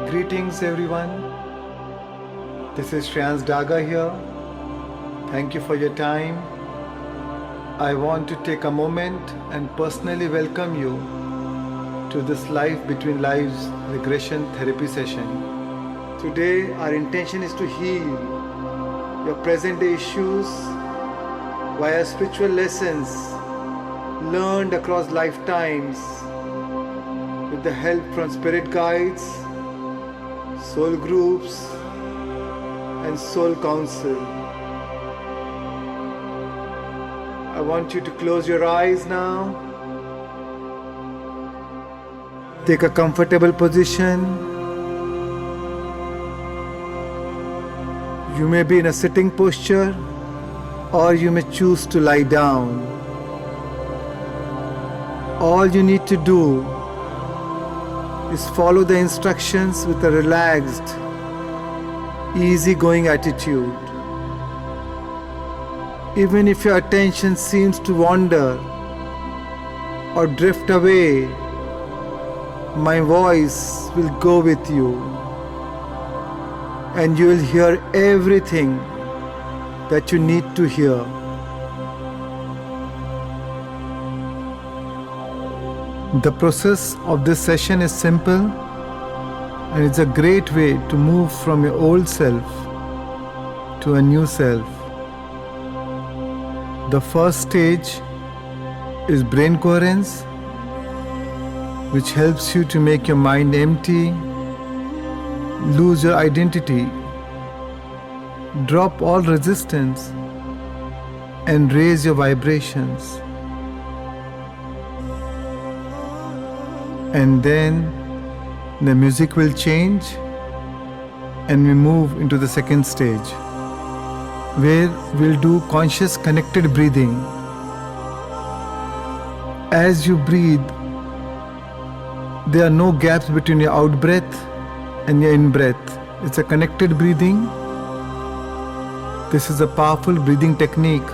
Greetings everyone. This is Shreans Daga here. Thank you for your time. I want to take a moment and personally welcome you to this Life Between Lives regression therapy session. Today our intention is to heal your present day issues via spiritual lessons learned across lifetimes with the help from spirit guides, soul groups and soul council. I want you to close your eyes now. Take a comfortable position. You may be in a sitting posture or you may choose to lie down. All you need to do is follow the instructions with a relaxed, easygoing attitude. Even if your attention seems to wander or drift away, my voice will go with you and you will hear everything that you need to hear. The process of this session is simple and it's a great way to move from your old self to a new self. The first stage is brain coherence, which helps you to make your mind empty, lose your identity, drop all resistance, and raise your vibrations. And then the music will change and we move into the second stage, where we'll do conscious connected breathing. As you breathe, there are no gaps between your out breath and your in breath. It's a connected breathing. This is a powerful breathing technique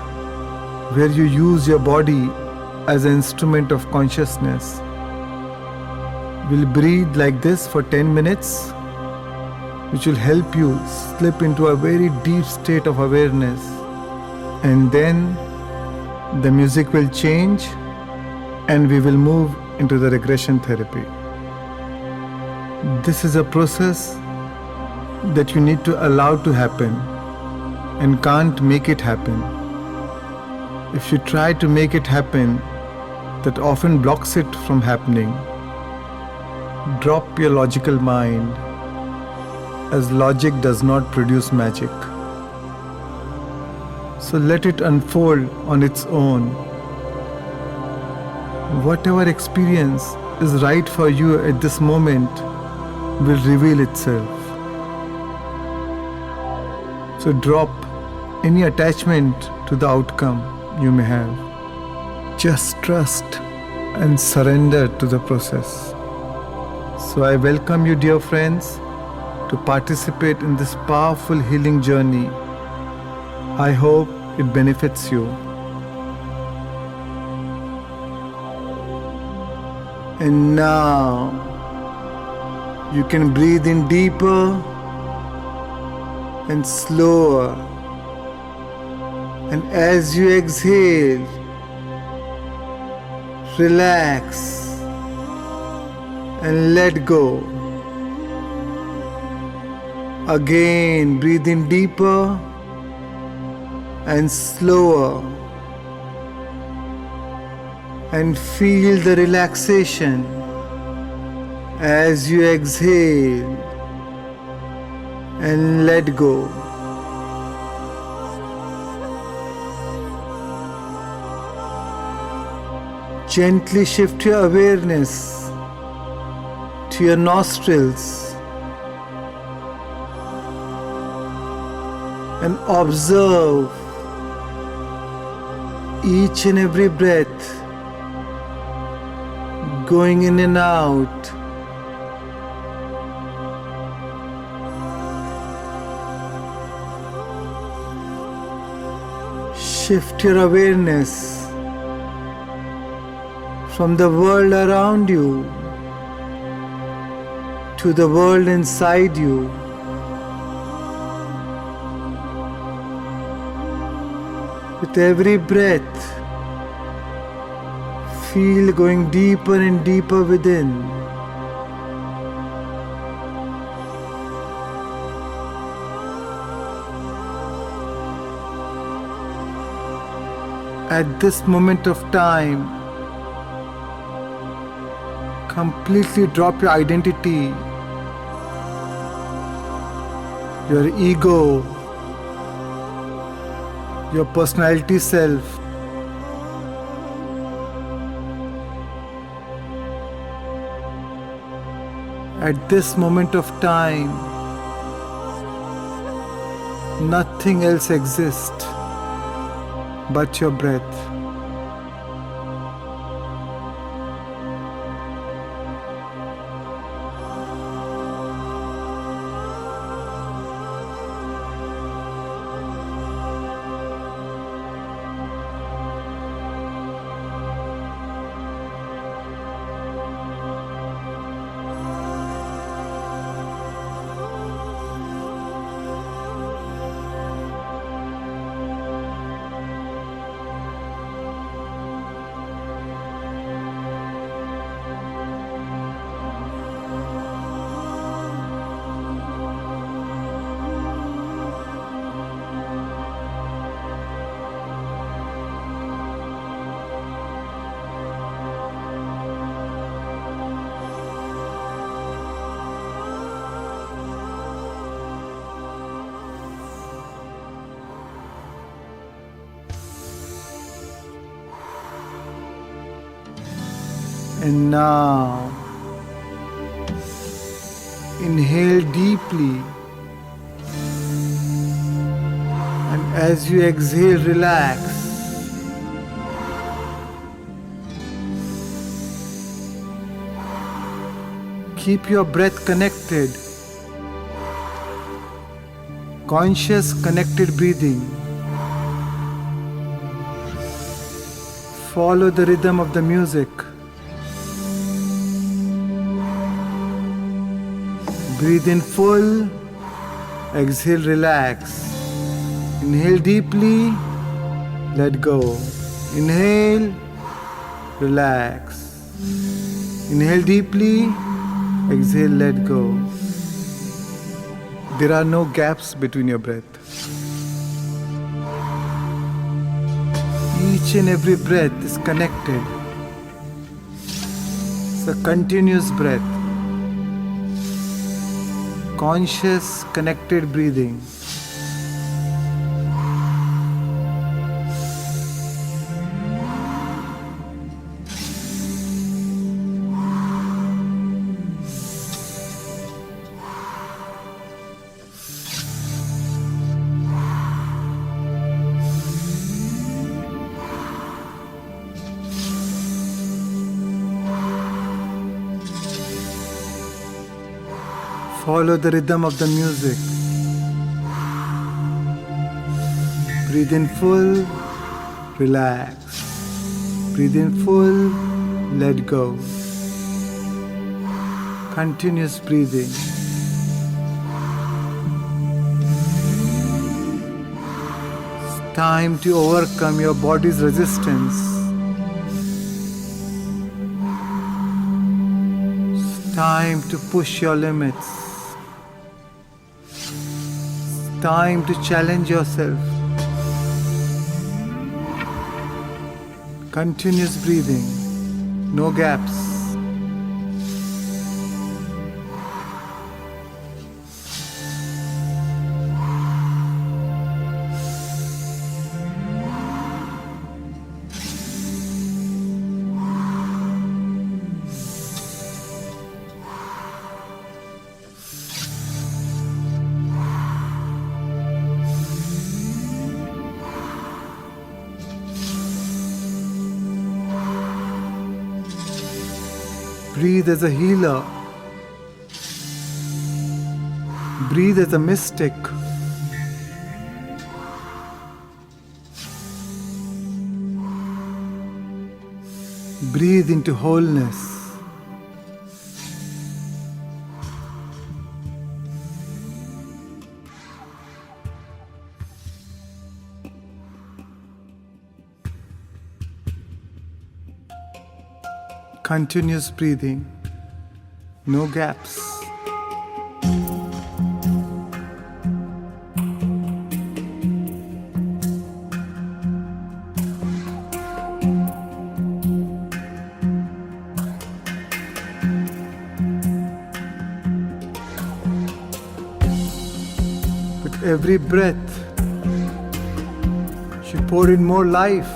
where you use your body as an instrument of consciousness. We'll breathe like this for 10 minutes, which will help you slip into a very deep state of awareness. And then the music will change and we will move into the regression therapy. This is a process that you need to allow to happen and can't make it happen. If you try to make it happen, that often blocks it from happening. Drop your logical mind, as logic does not produce magic. So let it unfold on its own. Whatever experience is right for you at this moment will reveal itself. So drop any attachment to the outcome you may have. Just trust and surrender to the process. So I welcome you, dear friends, to participate in this powerful healing journey. I hope it benefits you. And now you can breathe in deeper and slower. And as you exhale, relax and let go. Again, breathe in deeper and slower. And feel the relaxation as you exhale and let go. Gently shift your awareness to your nostrils and observe each and every breath going in and out. Shift your awareness from the world around you to the world inside you. With every breath, feel going deeper and deeper within. At this moment of time, completely drop your identity, your ego, your personality self. At this moment of time, nothing else exists but your breath. And now, inhale deeply, and as you exhale, relax. Keep your breath connected, conscious connected breathing. Follow the rhythm of the music. Breathe in full, exhale, relax. Inhale deeply, let go. Inhale, relax. Inhale deeply, exhale, let go. There are no gaps between your breath. Each and every breath is connected. It's a continuous breath. Conscious, connected breathing. Follow the rhythm of the music. Breathe in full, relax. Breathe in full, let go. Continuous breathing. It's time to overcome your body's resistance. It's time to push your limits. Time to challenge yourself. Continuous breathing, no gaps. Breathe as a healer. Breathe as a mystic. Breathe into wholeness. Continuous breathing, no gaps. With every breath, she poured in more life.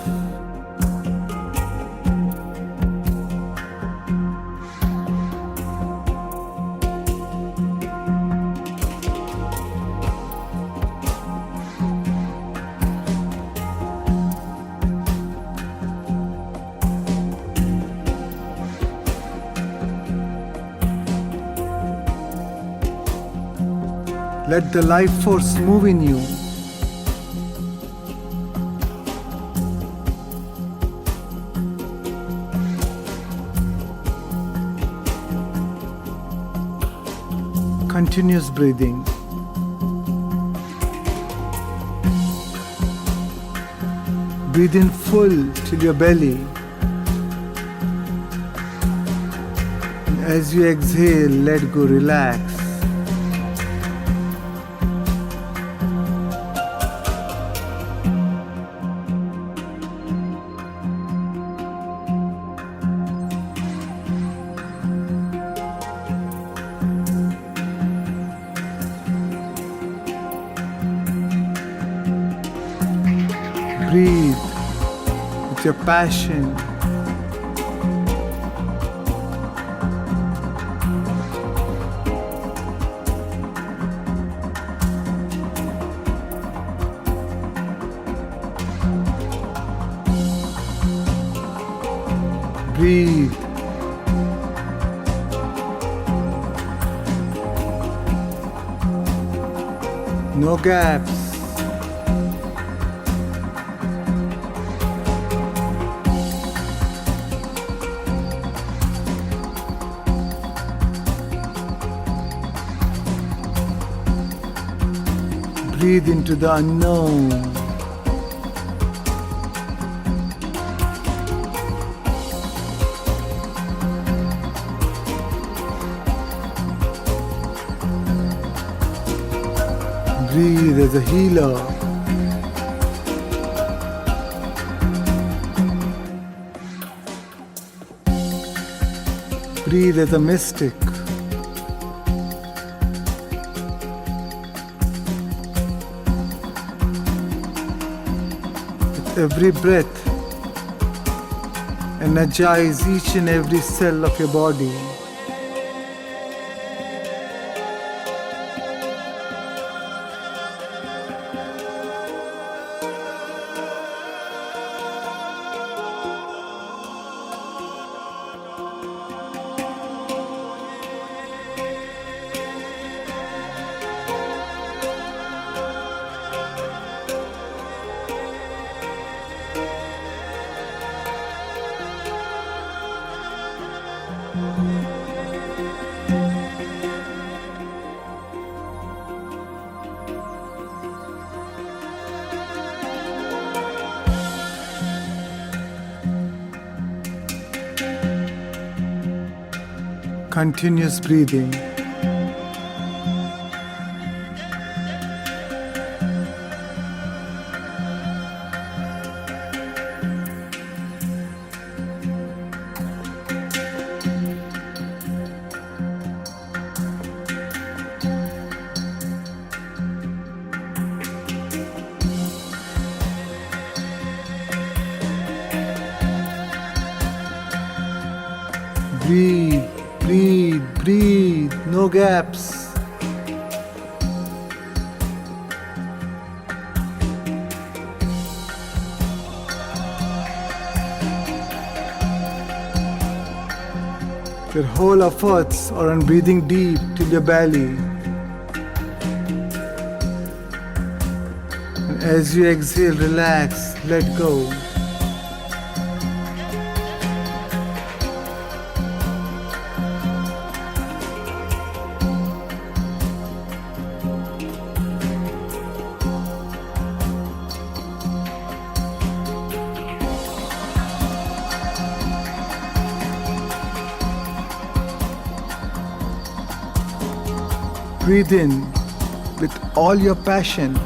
Let the life force move in you. Continuous breathing. Breathe in full till your belly. And as you exhale, let go, relax. Breathe with your passion. Breathe. No gaps. Breathe into the unknown. Breathe as a healer. Breathe as a mystic. Every breath, energize each and every cell of your body. Continuous breathing. Breathe, breathe, breathe, no gaps. Your whole efforts are on breathing deep till your belly. And as you exhale, relax, let go. Breathe in with all your passion.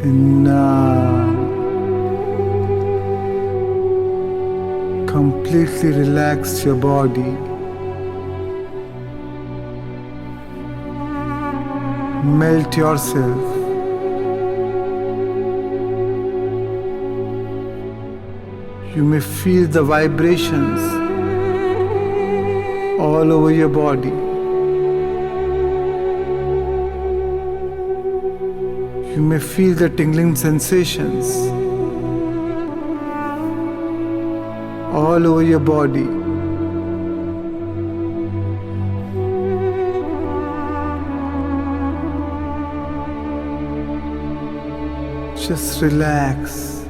And now, completely relax your body. Melt yourself. You may feel the vibrations all over your body. You may feel the tingling sensations all over your body. Just relax.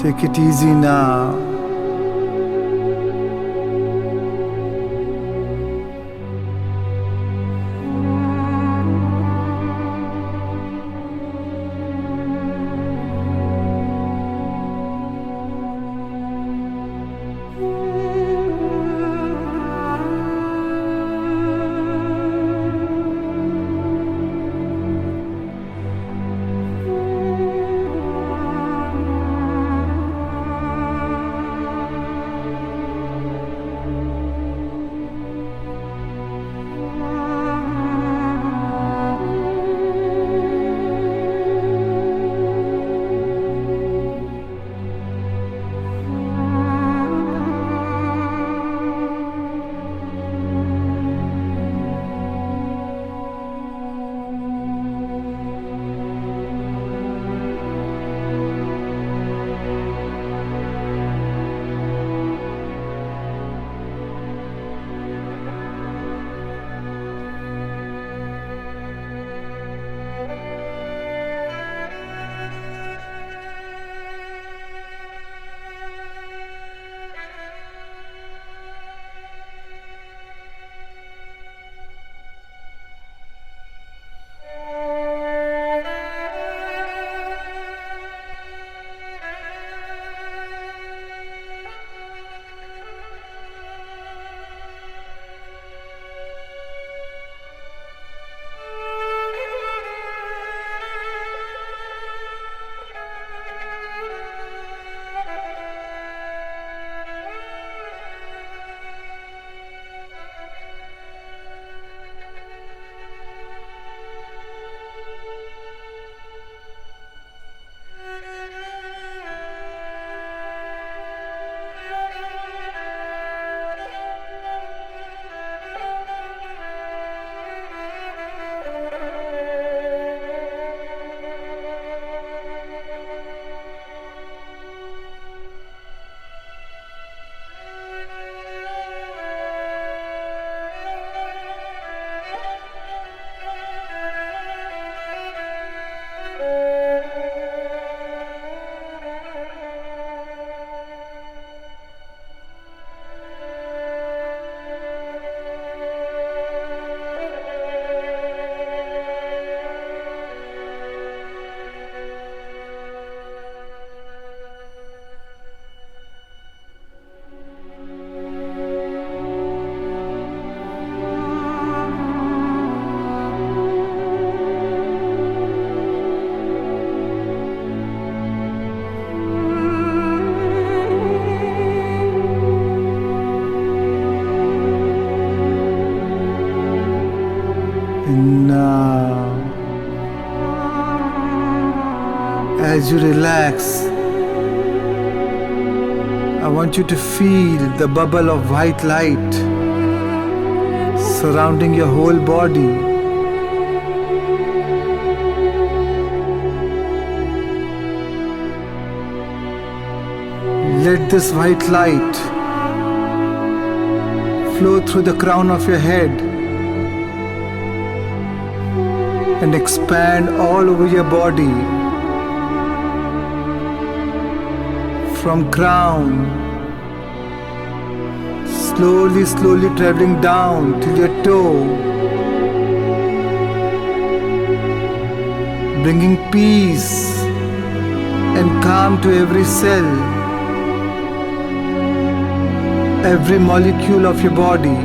Take it easy now. And now, as you relax, I want you to feel the bubble of white light surrounding your whole body. Let this white light flow through the crown of your head and expand all over your body. from crown, slowly traveling down till your toe, bringing peace and calm to every cell, every molecule of your body.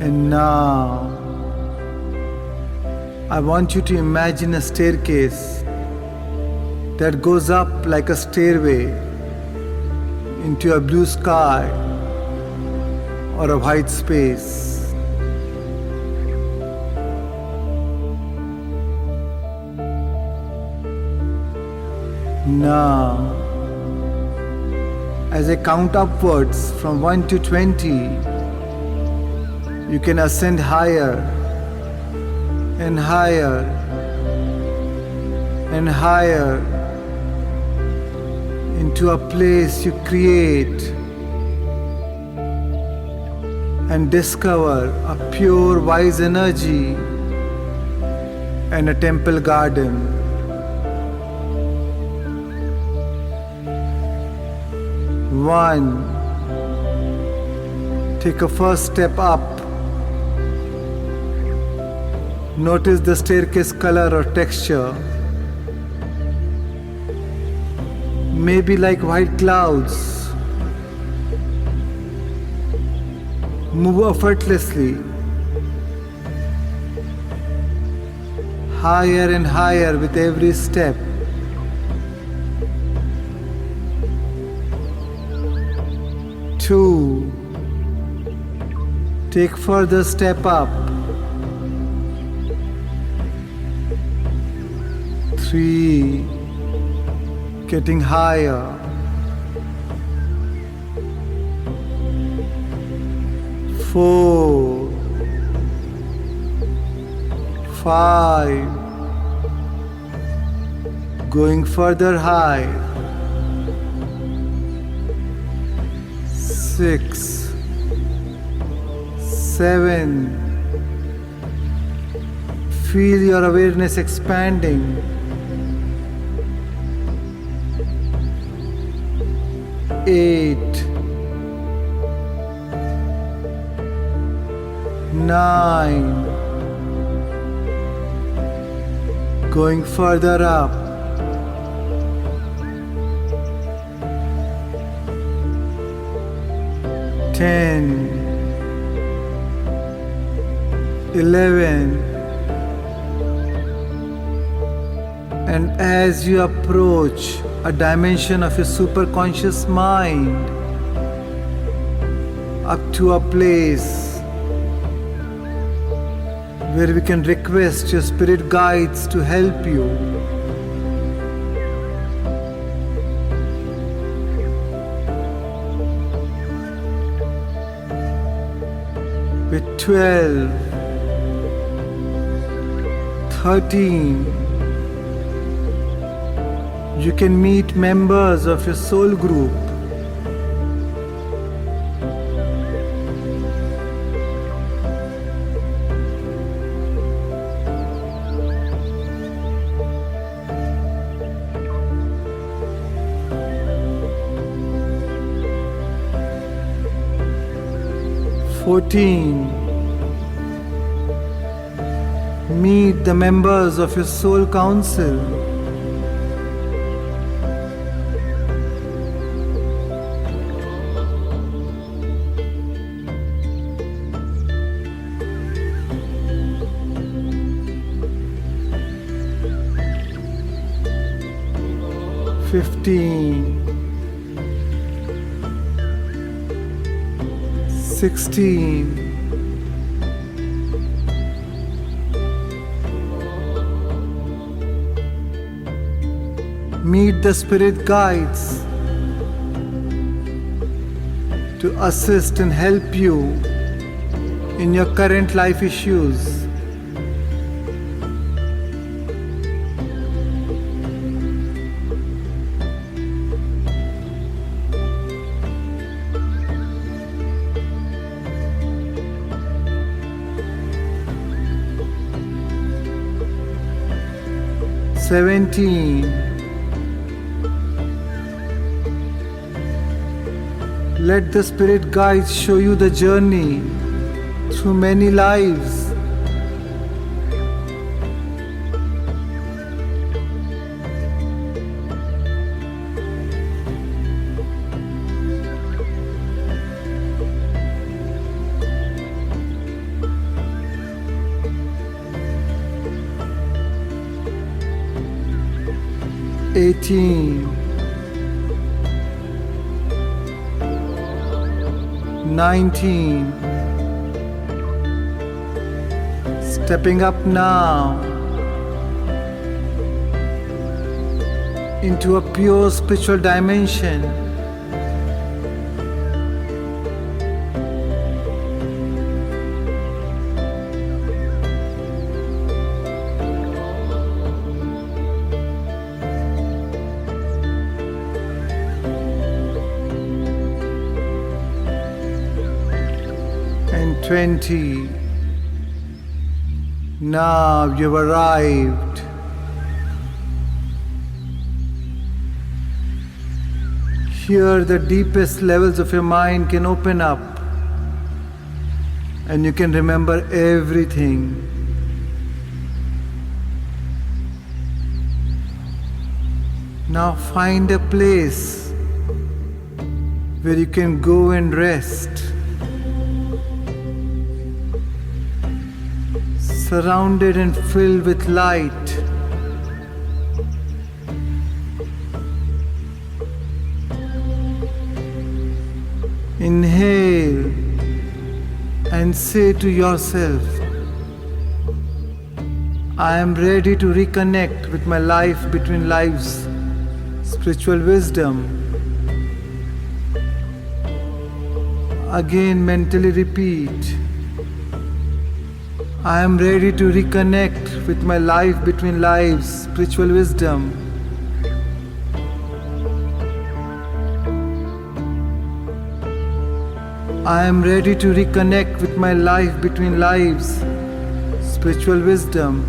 And now, I want you to imagine a staircase that goes up like a stairway into a blue sky or a white space. Now, as I count upwards from 1 to 20, you can ascend higher and higher and higher into a place you create and discover a pure, wise energy and a temple garden. One, take a first step up. Notice the staircase color or texture. Maybe like white clouds. Move effortlessly. Higher and higher with every step. Two, take further step up. 3, getting higher. 4, 5, going further high. 6, 7, feel your awareness expanding. 8, 9, going further up. 10, 11, and as you approach a dimension of your superconscious mind, up to a place where we can request your spirit guides to help you. With 12, 13, you can meet members of your soul group. 14. Meet the members of your soul council. 15. 15, 16, meet the spirit guides to assist and help you in your current life issues. Seventeen. Let the spirit guides show you the journey through many lives. Eighteen. 19. Stepping up now into a pure spiritual dimension. And 20. Now you've arrived. Here the deepest levels of your mind can open up and you can remember everything. Now find a place where you can go and rest. Surrounded and filled with light. Inhale and say to yourself, I am ready to reconnect with my life between lives, spiritual wisdom. Again mentally repeat, I am ready to reconnect with my life between lives, spiritual wisdom. I am ready to reconnect with my life between lives, spiritual wisdom.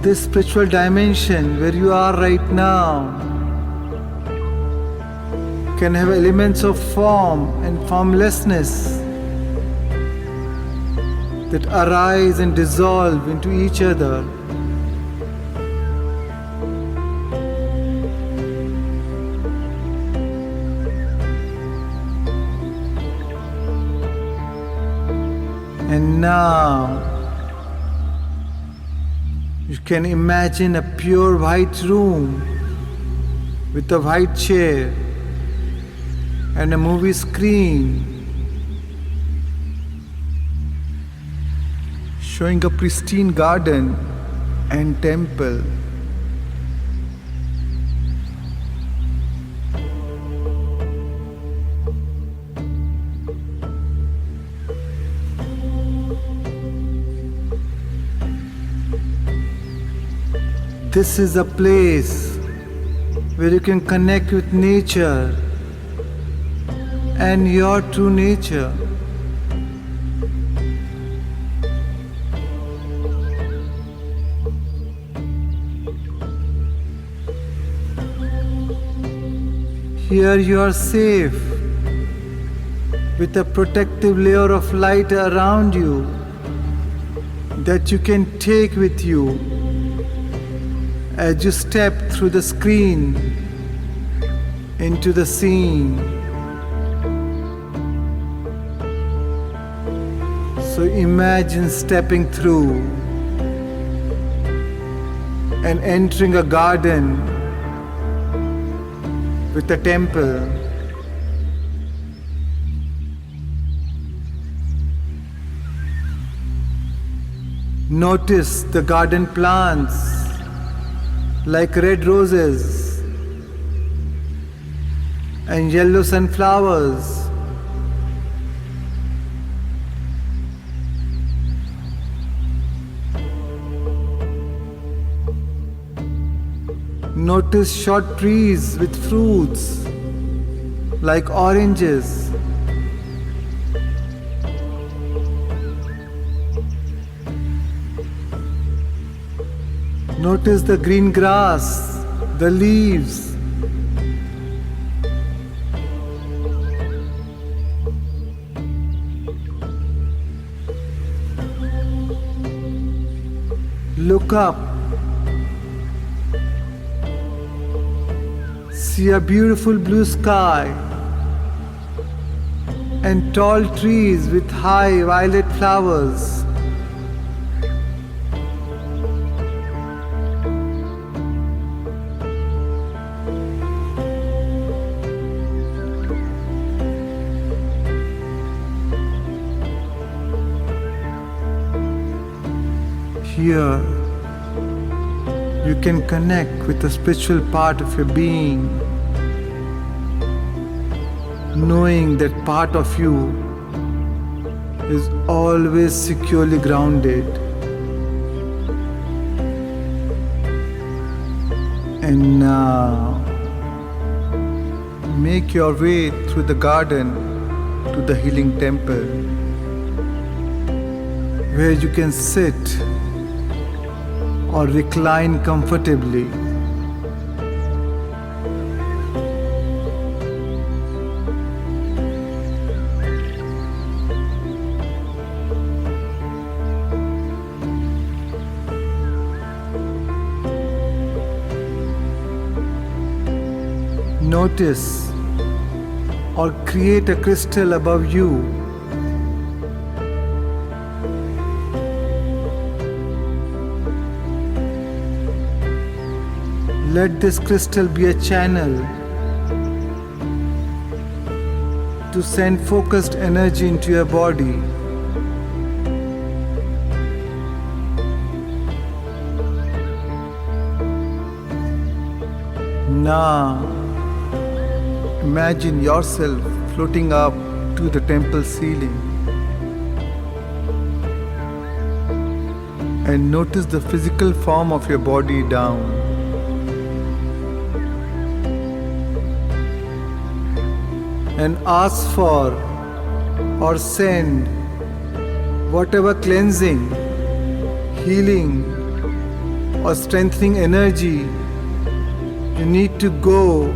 This spiritual dimension where you are right now can have elements of form and formlessness that arise and dissolve into each other. And now you can imagine a pure white room with a white chair and a movie screen showing a pristine garden and temple. This is a place where you can connect with nature and your true nature. Here you are safe with a protective layer of light around you that you can take with you as you step through the screen into the scene. So imagine stepping through and entering a garden with a temple. Notice the garden plants like red roses and yellow sunflowers. Notice short trees with fruits like oranges. Notice the green grass, the leaves. Look up. See a beautiful blue sky and tall trees with high violet flowers. Here, you can connect with the spiritual part of your being, knowing that part of you is always securely grounded. And now, make your way through the garden to the healing temple, where you can sit or recline comfortably. Notice or create a crystal above you. Let this crystal be a channel to send focused energy into your body. Now, imagine yourself floating up to the temple ceiling and notice the physical form of your body down. And ask for or send whatever cleansing, healing, or strengthening energy you need to go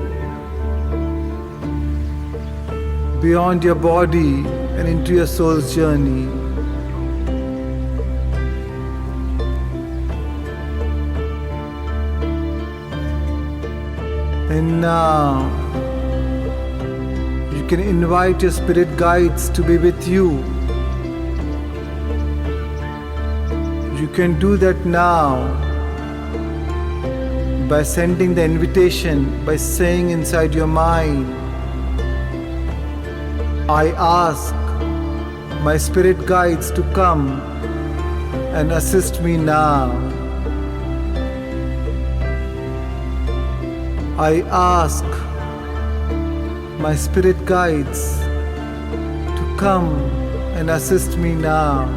beyond your body and into your soul's journey. And now, you can invite your spirit guides to be with you. You can do that now by sending the invitation by saying inside your mind, I ask my spirit guides to come and assist me now. I ask my spirit guides to come and assist me now.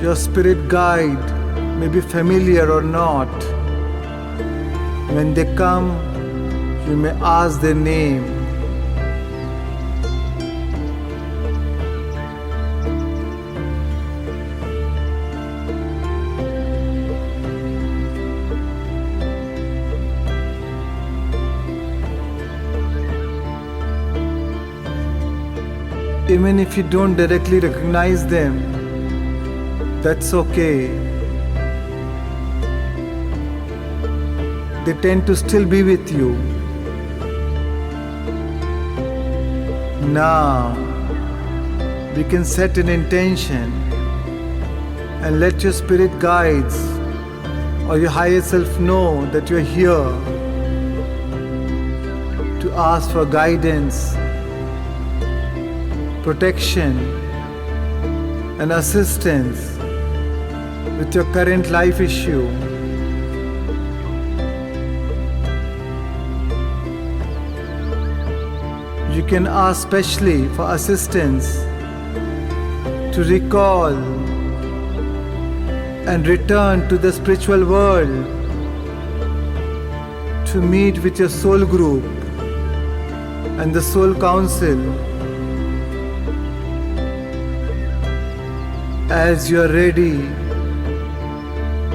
Your spirit guide may be familiar or not. When they come, you may ask their name. Even if you don't directly recognize them, that's okay. They tend to still be with you. Now, we can set an intention and let your spirit guides or your higher self know that you're here to ask for guidance, protection, and assistance with your current life issue. You can ask specially for assistance to recall and return to the spiritual world to meet with your soul group and the soul council as you are ready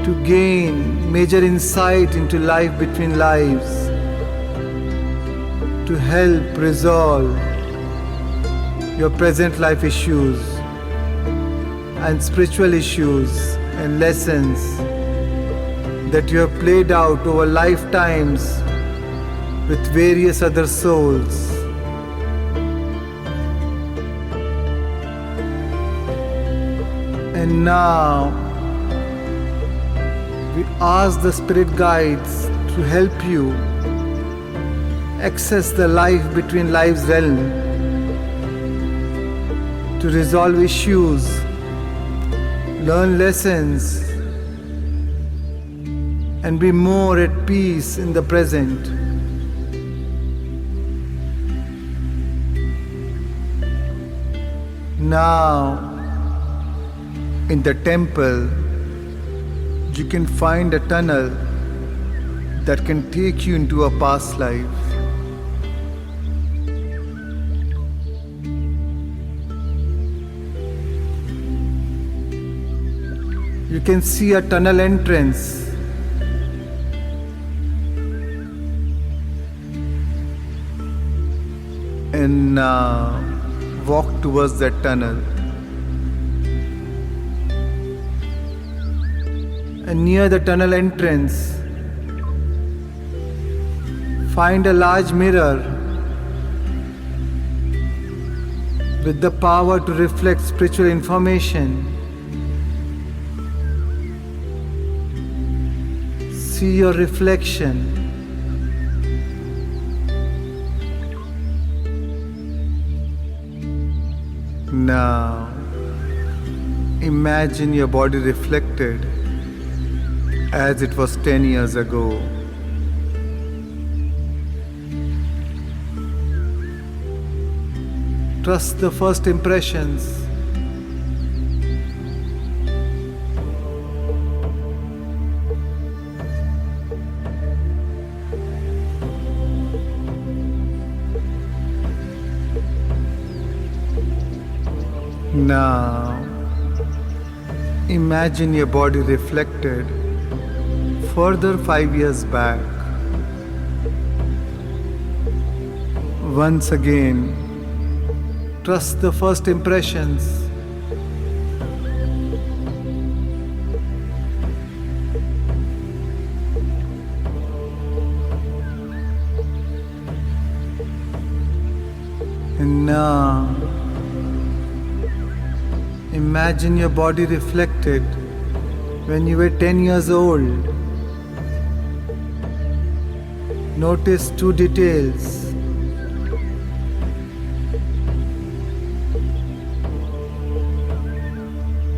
to gain major insight into life between lives, to help resolve your present life issues and spiritual issues and lessons that you have played out over lifetimes with various other souls. And now we ask the spirit guides to help you access the life between lives realm, to resolve issues, learn lessons, and be more at peace in the present. Now, in the temple, you can find a tunnel that can take you into a past life. You can see a tunnel entrance. And now walk towards that tunnel. And near the tunnel entrance, find a large mirror with the power to reflect spiritual information. See your reflection. Now, imagine your body reflected as it was 10 years ago. Trust the first impressions. Now, imagine your body reflected further 5 years back. Once again, trust the first impressions. And now, imagine your body reflected when you were 10 years old. Notice two details.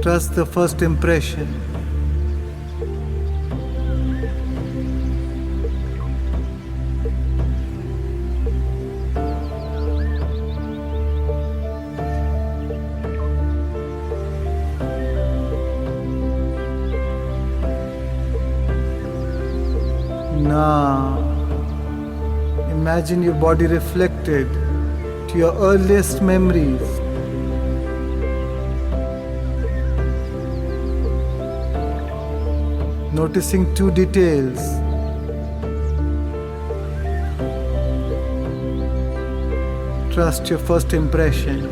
Trust the first impression. Now, imagine your body reflected to your earliest memories. Noticing two details. Trust your first impression.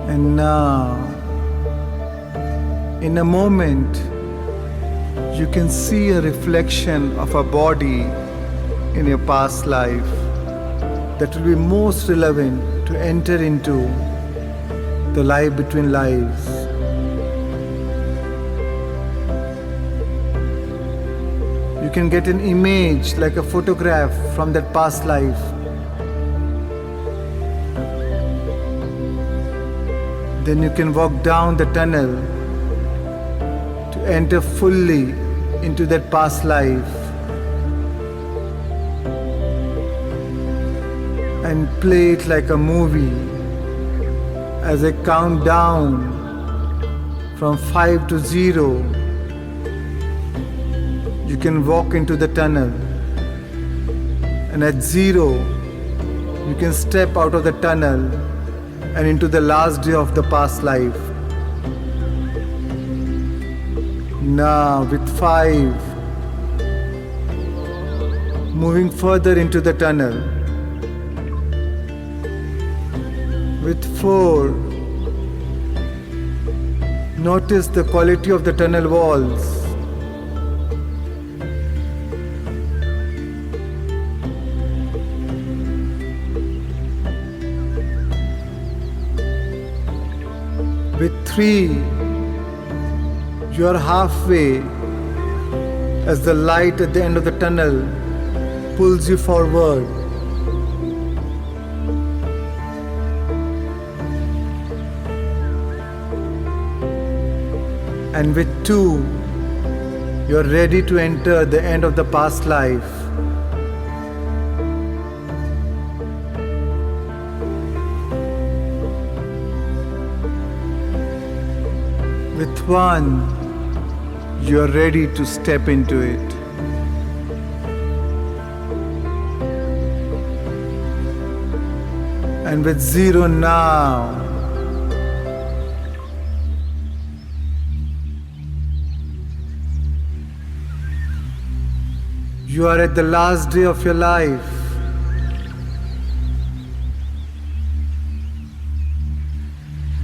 And now, In a moment, you can see a reflection of a body in your past life that will be most relevant to enter into the life between lives. You can get an image like a photograph from that past life. Then you can walk down the tunnel to enter fully into that past life and play it like a movie as I count down from 5 to 0. You can walk into the tunnel, and at 0 you can step out of the tunnel and into the last day of the past life. Now with 5, moving further into the tunnel. With 4, notice the quality of the tunnel walls. With 3, you are halfway as the light at the end of the tunnel pulls you forward. And with 2, you are ready to enter the end of the past life. With 1, you are ready to step into it. And with 0 now, you are at the last day of your life.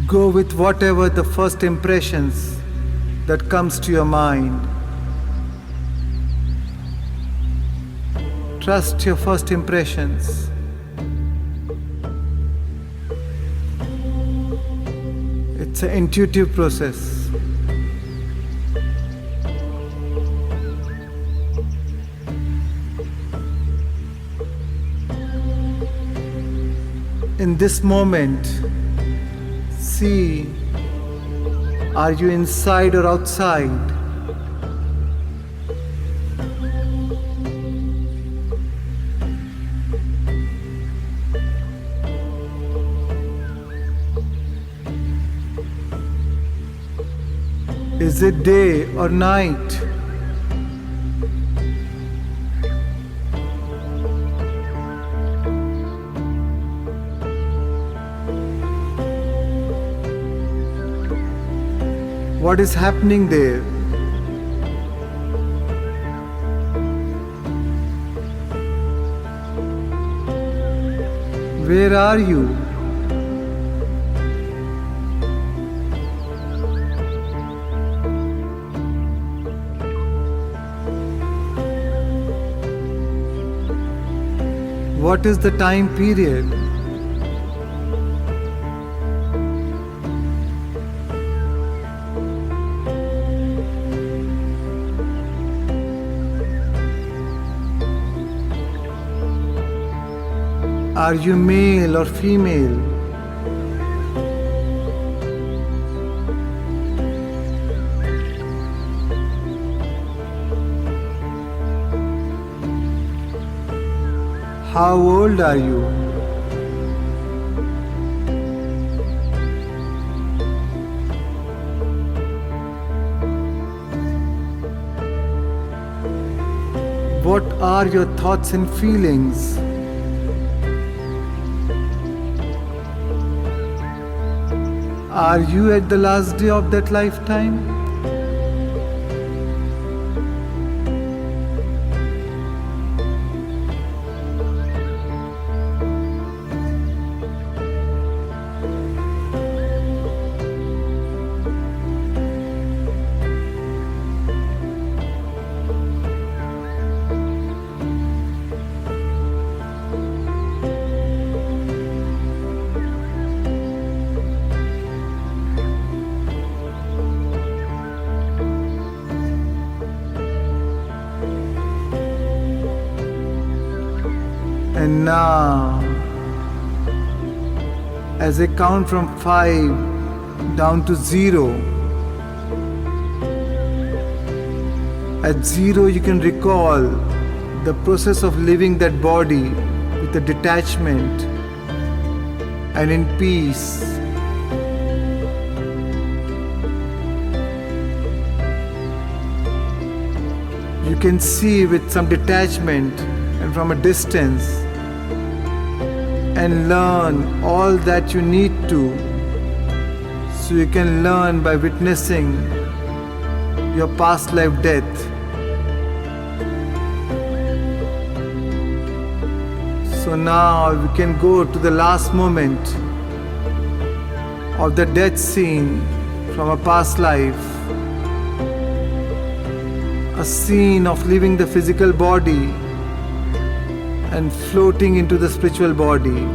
Go with whatever the first impressions that comes to your mind. Trust your first impressions. It's an intuitive process. In this moment, see, are you inside or outside? Is it day or night? What is happening there? Where are you? What is the time period? Are you male or female? How old are you? What are your thoughts and feelings? Are you at the last day of that lifetime? And now, as I count from 5 down to 0, at 0 you can recall the process of leaving that body with a detachment and in peace. You can see with some detachment and from a distance and learn all that you need to, so you can learn by witnessing your past life death. So now we can go to the last moment of the death scene from a past life. A scene of leaving the physical body and floating into the spiritual body.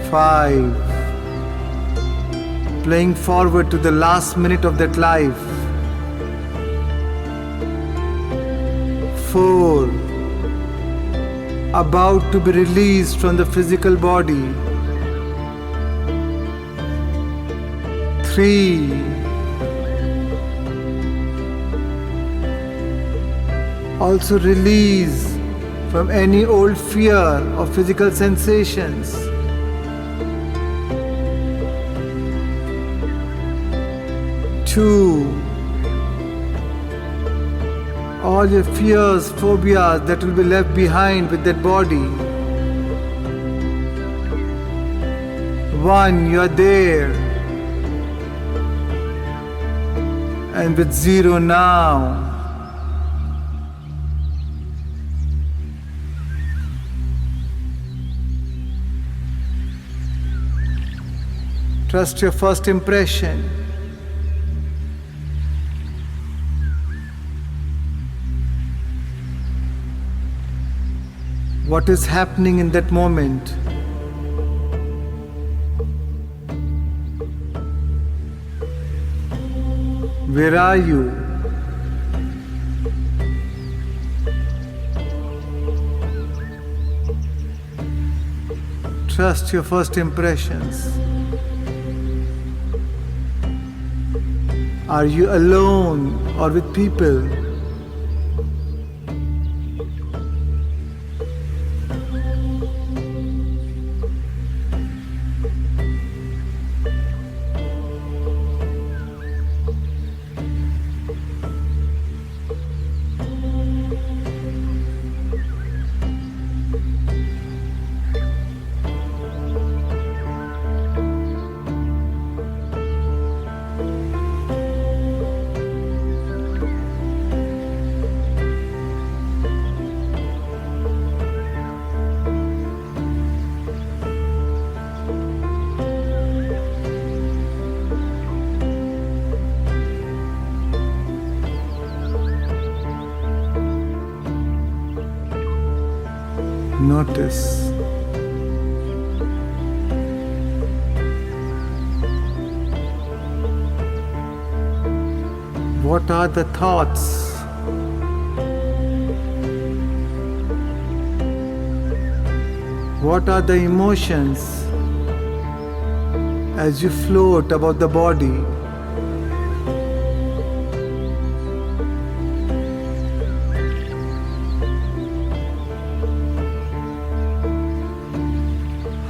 Five. Playing forward to the last minute of that life. 4. About to be released from the physical body. 3. Also release from any old fear of physical sensations. 2. All your fears, phobias that will be left behind with that body. 1. You are there. And with 0 now. Trust your first impression. What is happening in that moment? Where are you? Trust your first impressions. Are you alone or with people? Notice what are the thoughts, what are the emotions as you float above the body.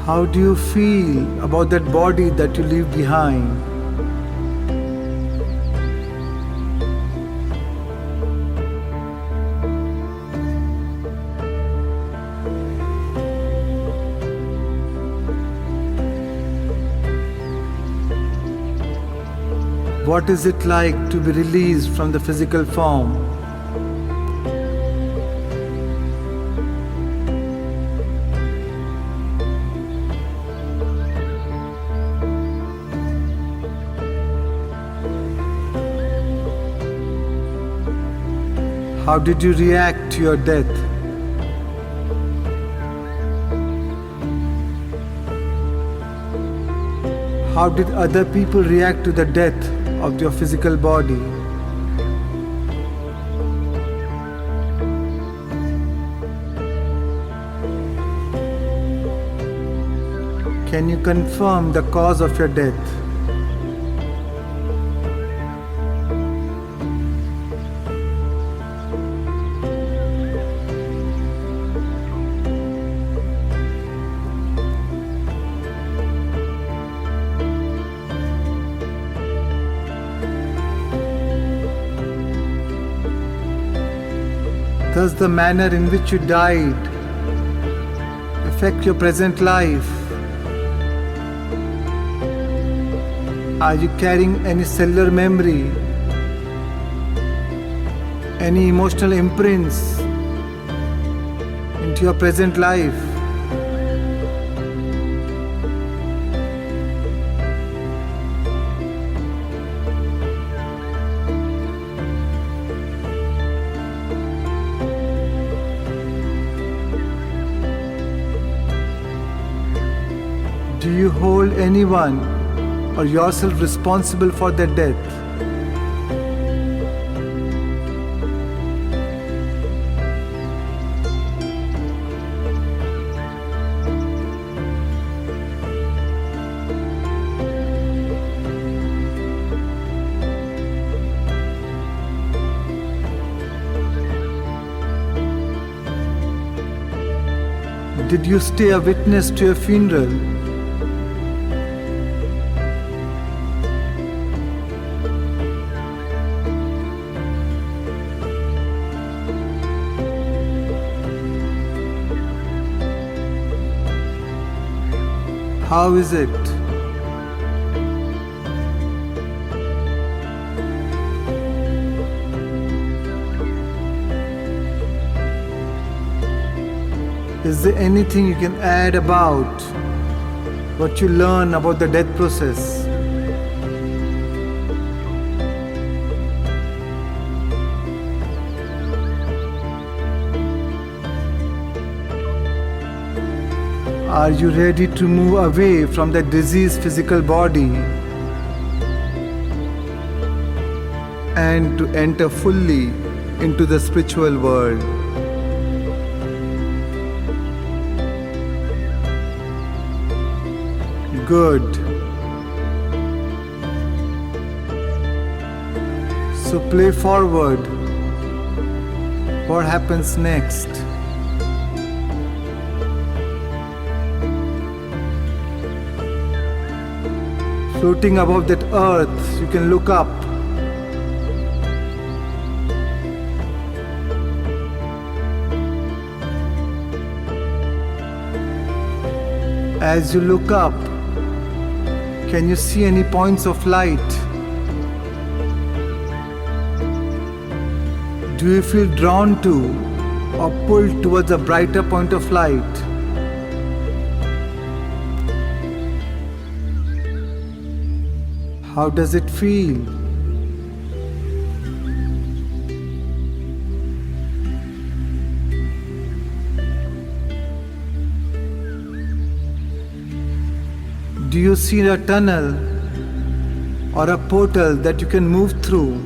How do you feel about that body that you leave behind? What is it like to be released from the physical form? How did you react to your death? How did other people react to the death of your physical body? Can you confirm the cause of your death? Does the manner in which you died affect your present life? Are you carrying any cellular memory, any emotional imprints into your present life? Do you hold anyone or yourself responsible for their death? Did you stay a witness to a funeral? How is it? Is there anything you can add about what you learn about the death process? Are you ready to move away from the diseased physical body and to enter fully into the spiritual world? Good. So play forward. What happens next? Floating above that earth, you can look up. As you look up, can you see any points of light? Do you feel drawn to or pulled towards a brighter point of light? How does it feel? Do you see a tunnel or a portal that you can move through?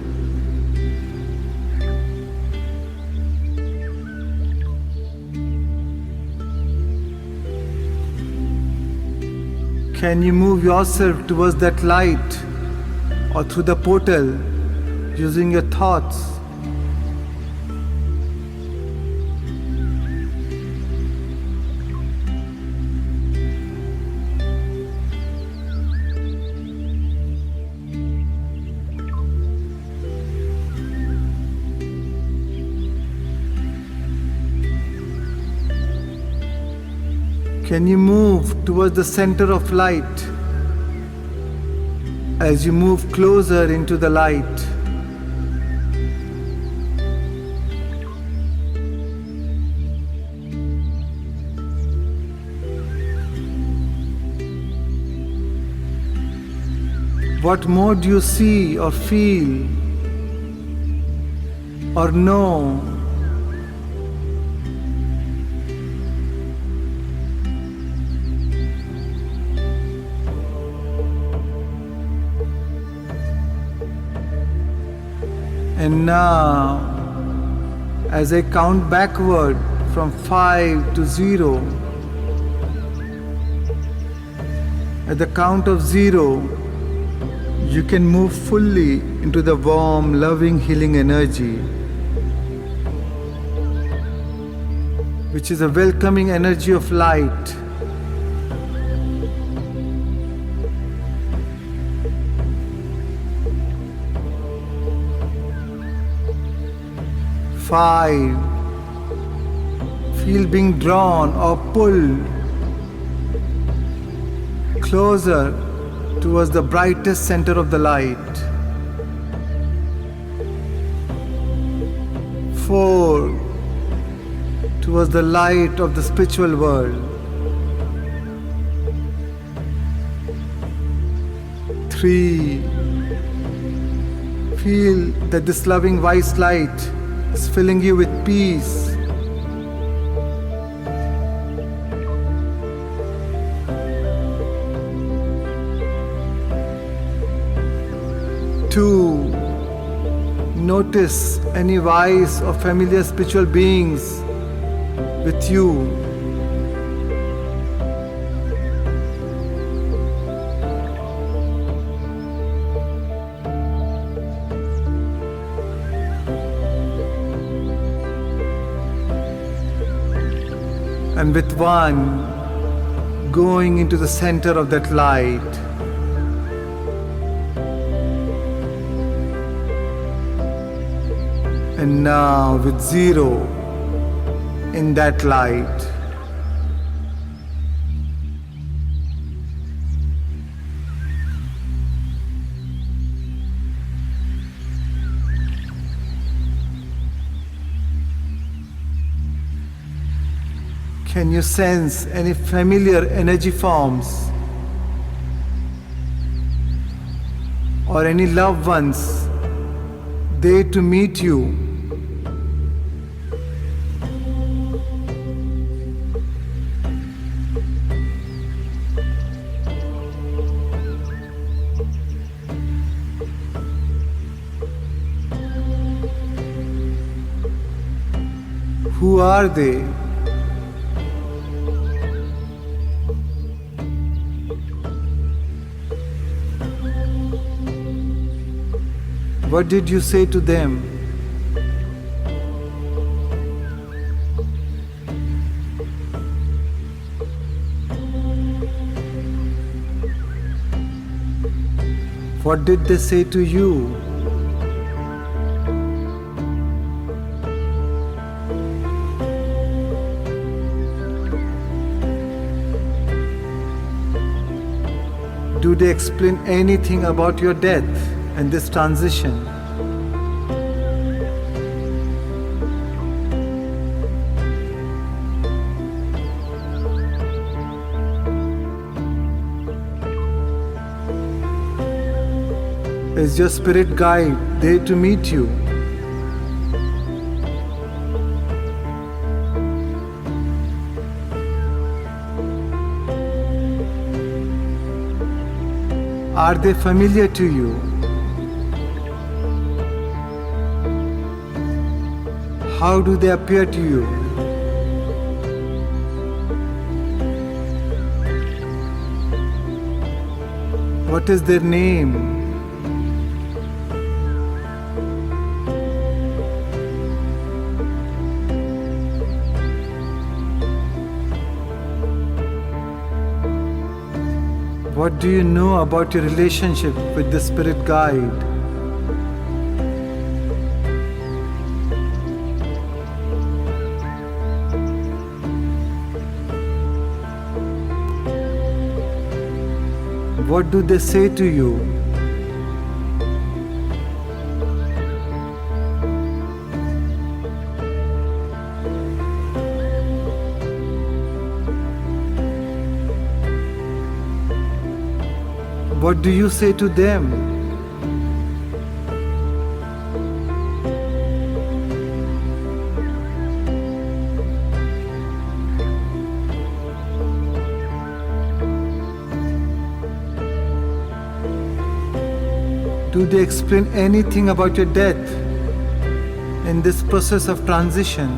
Can you move yourself towards that light or through the portal using your thoughts? Can you move towards the center of light as you move closer into the light? What more do you see or feel or know? And now, as I count backward from 5 to 0, At the count of 0, you can move fully into the warm, loving, healing energy, which is a welcoming energy of light. 5. Feel being drawn or pulled closer towards the brightest center of the light. 4. Towards the light of the spiritual world. 3. Feel that this loving white light is filling you with peace. 2. Notice any wise or familiar spiritual beings with you. 1. And with 1, going into the center of that light. And now with 0 in that light. Can you sense any familiar energy forms or any loved ones there to meet you? Who are they? What did you say to them? What did they say to you? Do they explain anything about your death and this transition? Is your spirit guide there to meet you? Are they familiar to you? How do they appear to you? What is their name? What do you know about your relationship with the spirit guide? What do they say to you? What do you say to them? Do they explain anything about your death in this process of transition?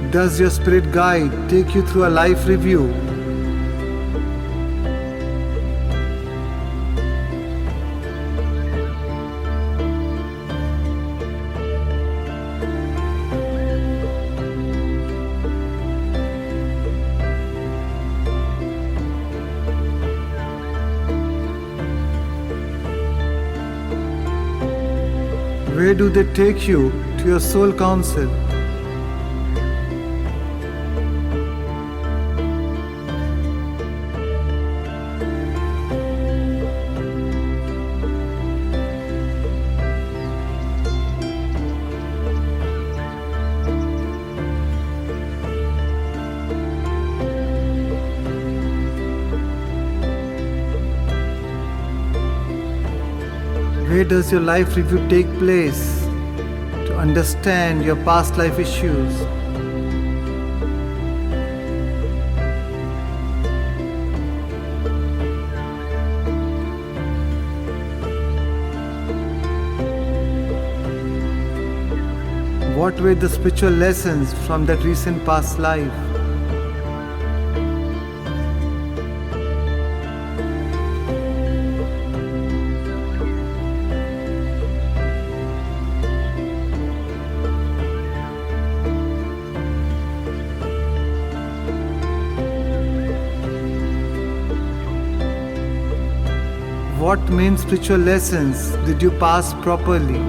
Does your spirit guide take you through a life review? Where do they take you to your soul council? Where does your life review take place to understand your past life issues? What were the spiritual lessons from that recent past life? What main spiritual lessons did you pass properly?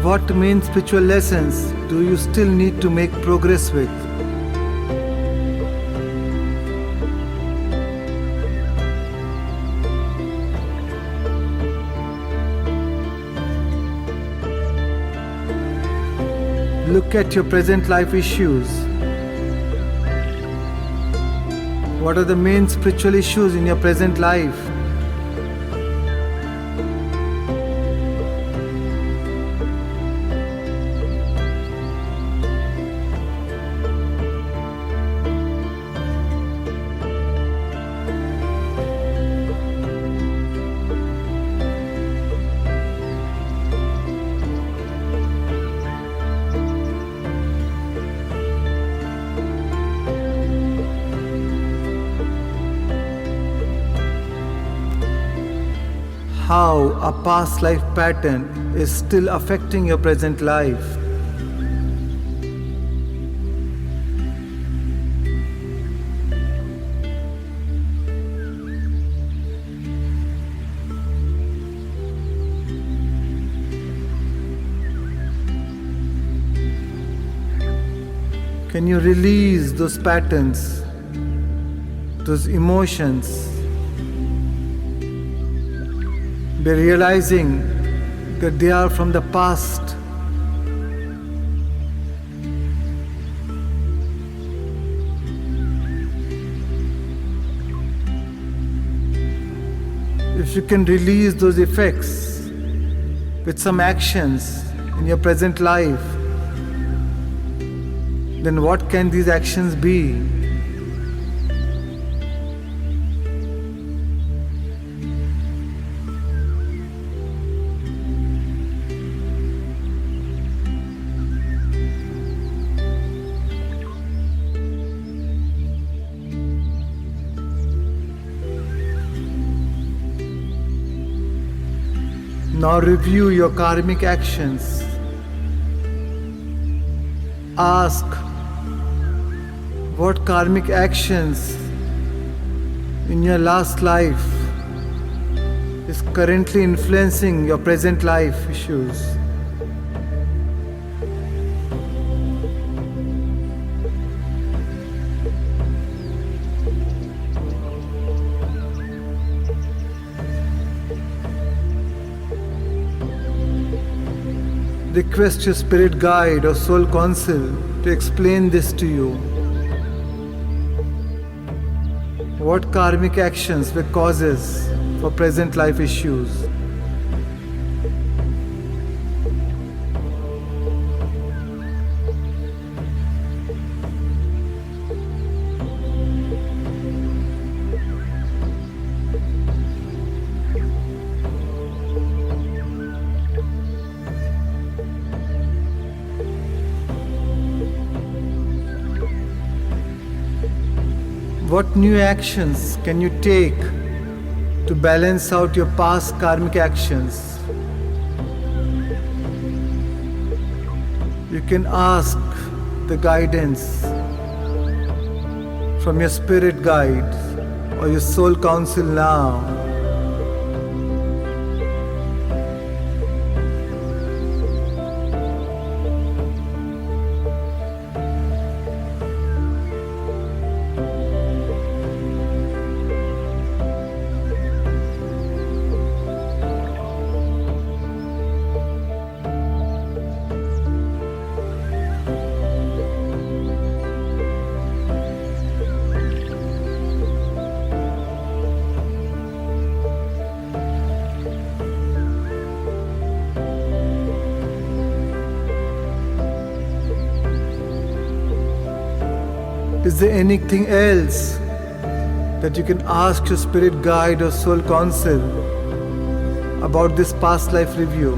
What main spiritual lessons do you still need to make progress with? Look at your present life issues. What are the main spiritual issues in your present life? How a past life pattern is still affecting your present life. Can you release those patterns, those emotions, by realizing that they are from the past? If you can release those effects with some actions in your present life, then what can these actions be? Now review your karmic actions. Ask, what karmic actions in your last life is currently influencing your present life issues? Request your spirit guide or soul council to explain this to you. What karmic actions were causes for present life issues? What new actions can you take to balance out your past karmic actions? You can ask the guidance from your spirit guide or your soul council now. Is there anything else that you can ask your spirit guide or soul council about this past life review?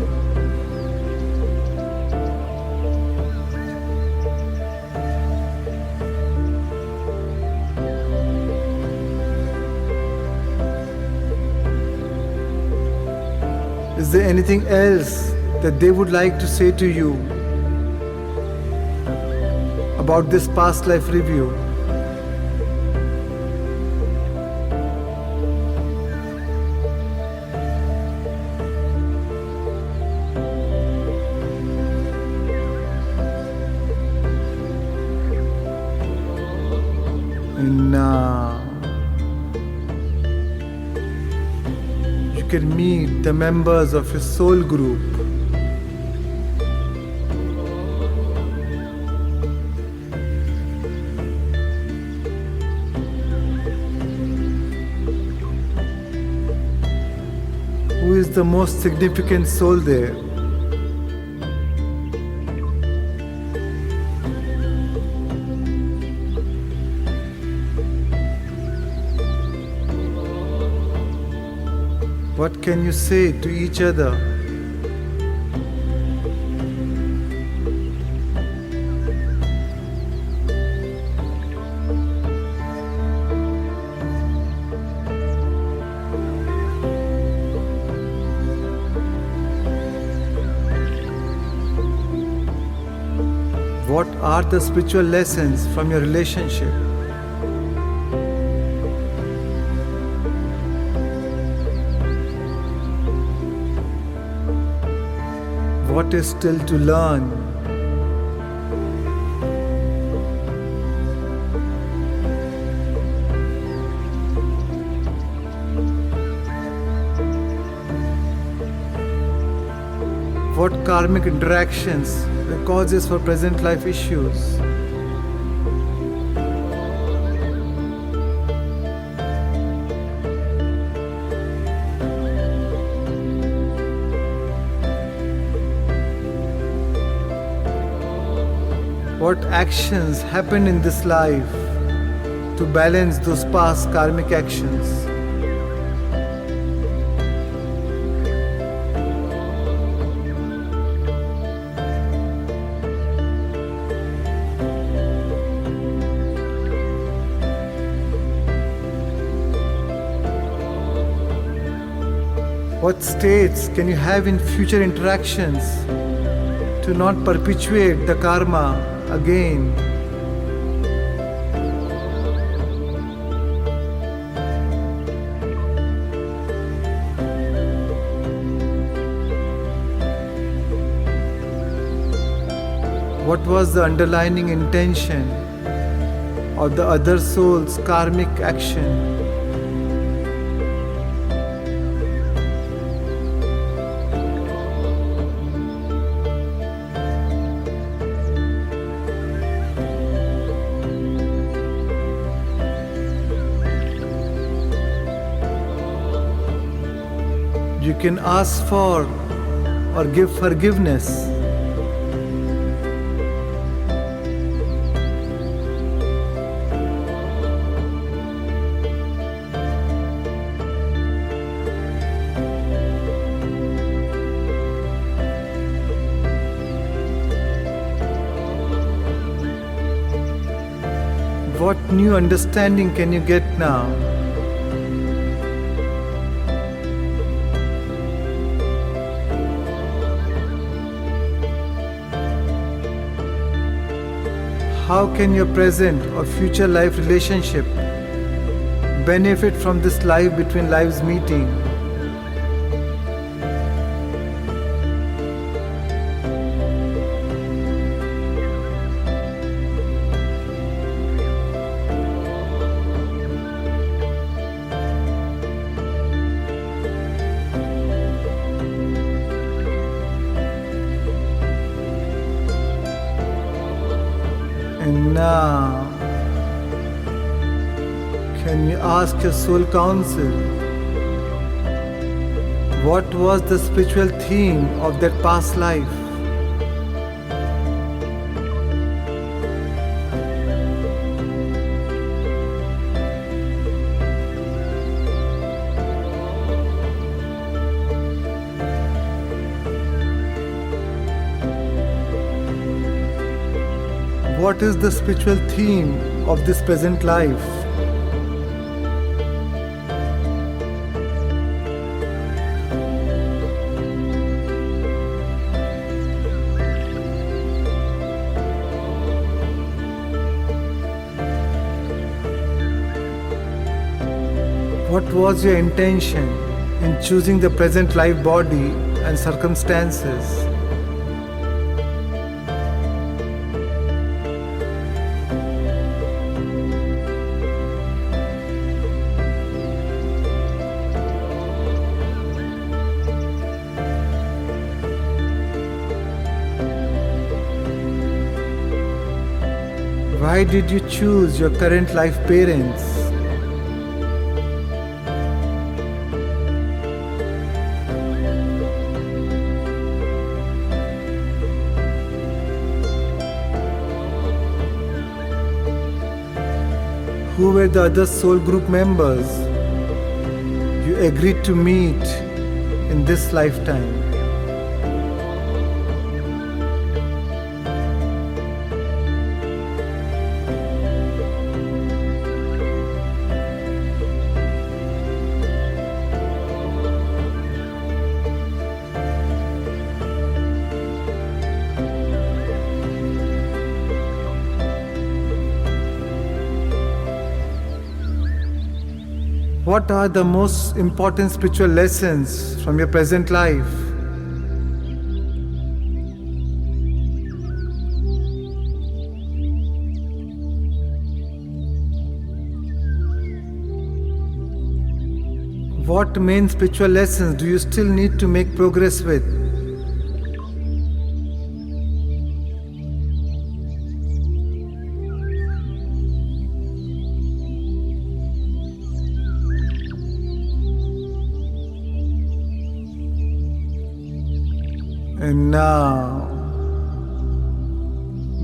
Is there anything else that they would like to say to you about this past life review? And now you can meet the members of your soul group. Who is the most significant soul there? What can you say to each other? What are the spiritual lessons from your relationship? What is still to learn? What karmic interactions are causes for present life issues? What actions happened in this life to balance those past karmic actions? What states can you have in future interactions to not perpetuate the karma again? What was the underlying intention of the other soul's karmic action? You can ask for or give forgiveness. What new understanding can you get now? How can your present or future life relationship benefit from this life between lives meeting? And now, can you ask your soul council, what was the spiritual theme of that past life? What is the spiritual theme of this present life? What was your intention in choosing the present life body and circumstances? Why did you choose your current life parents? Who were the other soul group members you agreed to meet in this lifetime? What are the most important spiritual lessons from your present life? What main spiritual lessons do you still need to make progress with? And now,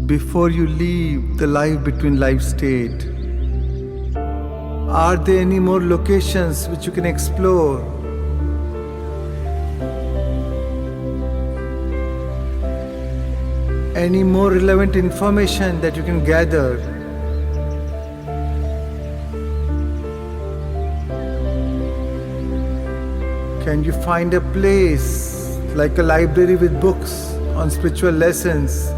before you leave the life between life state, are there any more locations which you can explore? Any more relevant information that you can gather? Can you find a place like a library with books on spiritual lessons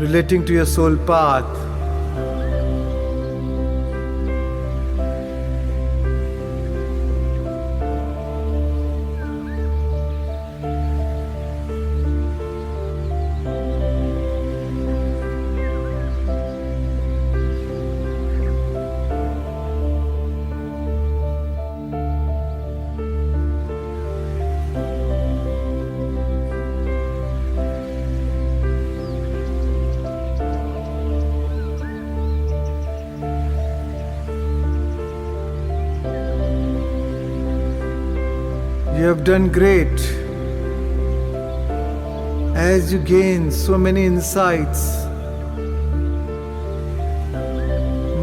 relating to your soul path? You have done great. As you gain so many insights,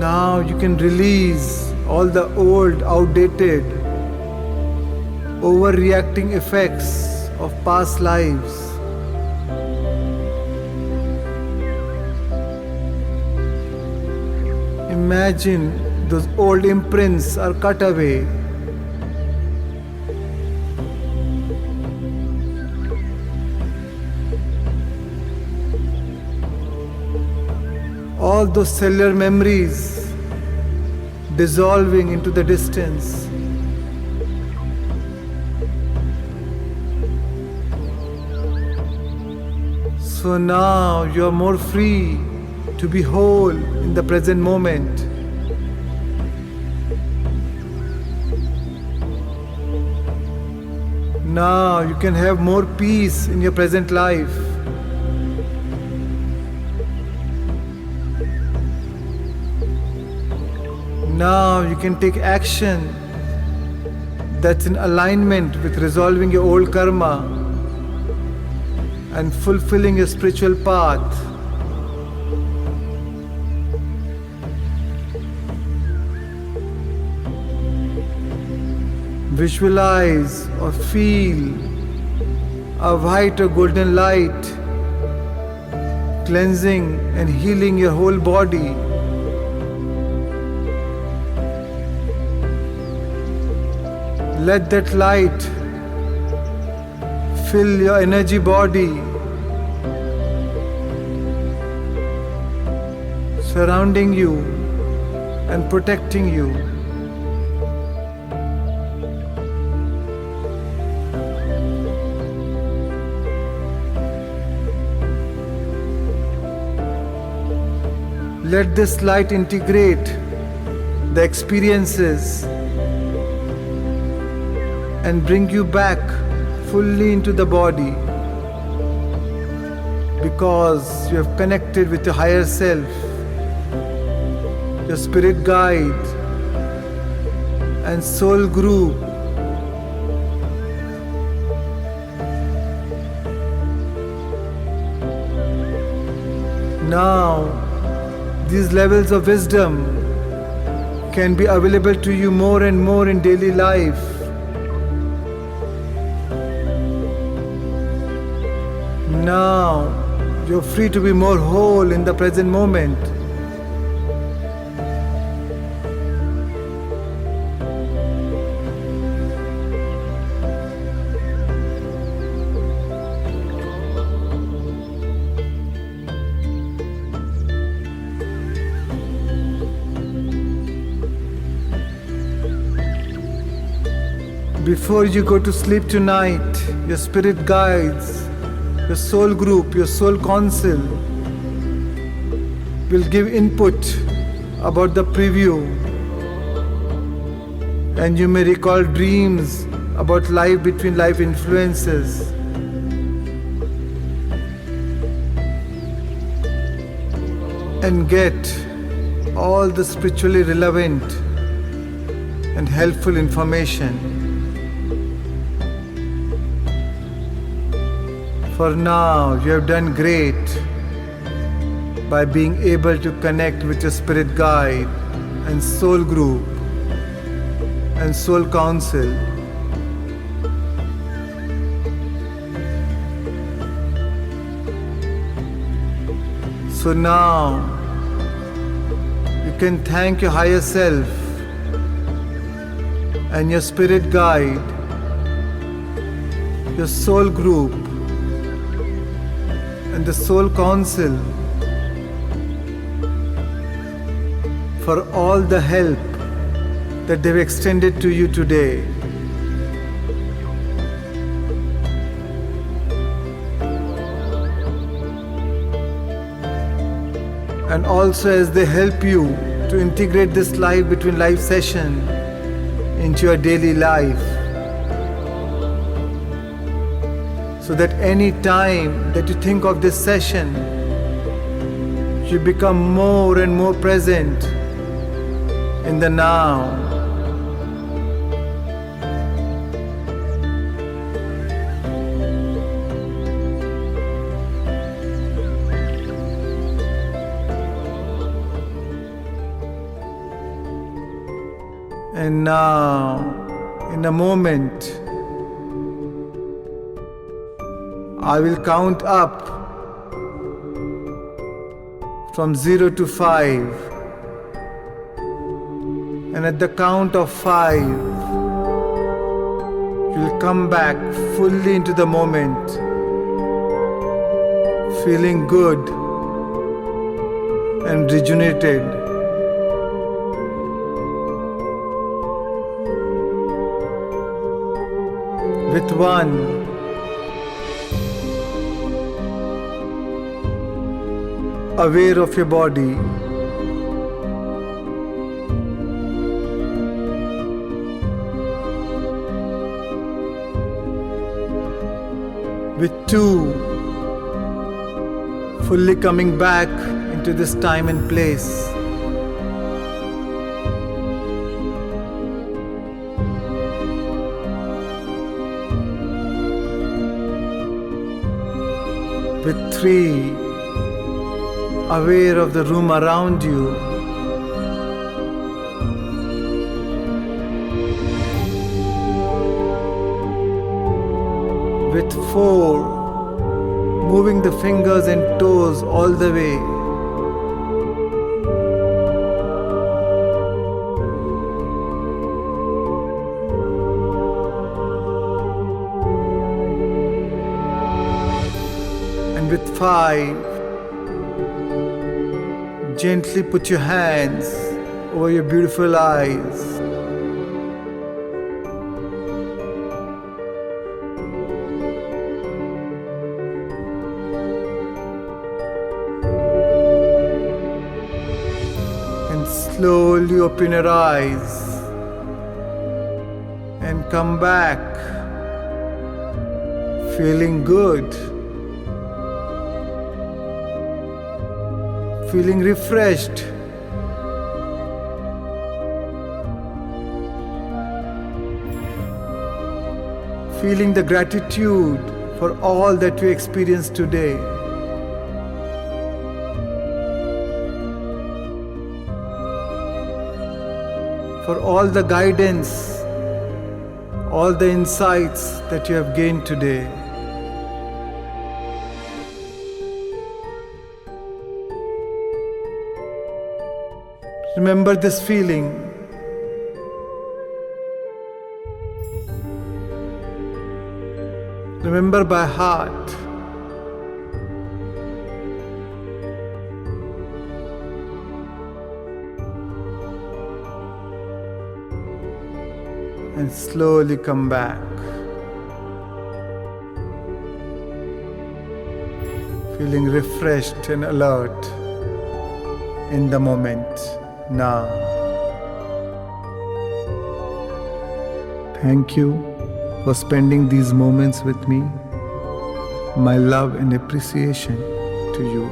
now you can release all the old, outdated, overreacting effects of past lives. Imagine those old imprints are cut away. All those cellular memories dissolving into the distance. So now you are more free to be whole in the present moment. Now you can have more peace in your present life. Now you can take action that's in alignment with resolving your old karma and fulfilling your spiritual path. Visualize or feel a white or golden light cleansing and healing your whole body. Let that light fill your energy body, surrounding you and protecting you. Let this light integrate the experiences and bring you back fully into the body, because you have connected with your higher self, your spirit guide and soul group. Now, these levels of wisdom can be available to you more and more in daily life. Now, you're free to be more whole in the present moment. Before you go to sleep tonight, your spirit guides, your soul group, your soul council will give input about the preview, and you may recall dreams about life between life influences. And get all the spiritually relevant and helpful information. For now, you have done great by being able to connect with your spirit guide and soul group and soul council. So now, you can thank your higher self and your spirit guide, your soul group and the soul council for all the help that they've extended to you today. And also as they help you to integrate this life between life session into your daily life, so that any time that you think of this session, you become more and more present in the now. And now, in a moment, I will count up from 0 to 5, And at the count of 5, you'll come back fully into the moment, feeling good and rejuvenated. With 1, aware of your body. With 2, fully coming back into this time and place. With 3, aware of the room around you. With 4, moving the fingers and toes all the way. And with 5, gently put your hands over your beautiful eyes. And slowly open your eyes and come back feeling good, feeling refreshed, feeling the gratitude for all that we experienced today. For all the guidance, all the insights that you have gained today. Remember this feeling. Remember by heart. And slowly come back. Feeling refreshed and alert in the moment now. Thank you for spending these moments with me. My love and appreciation to you.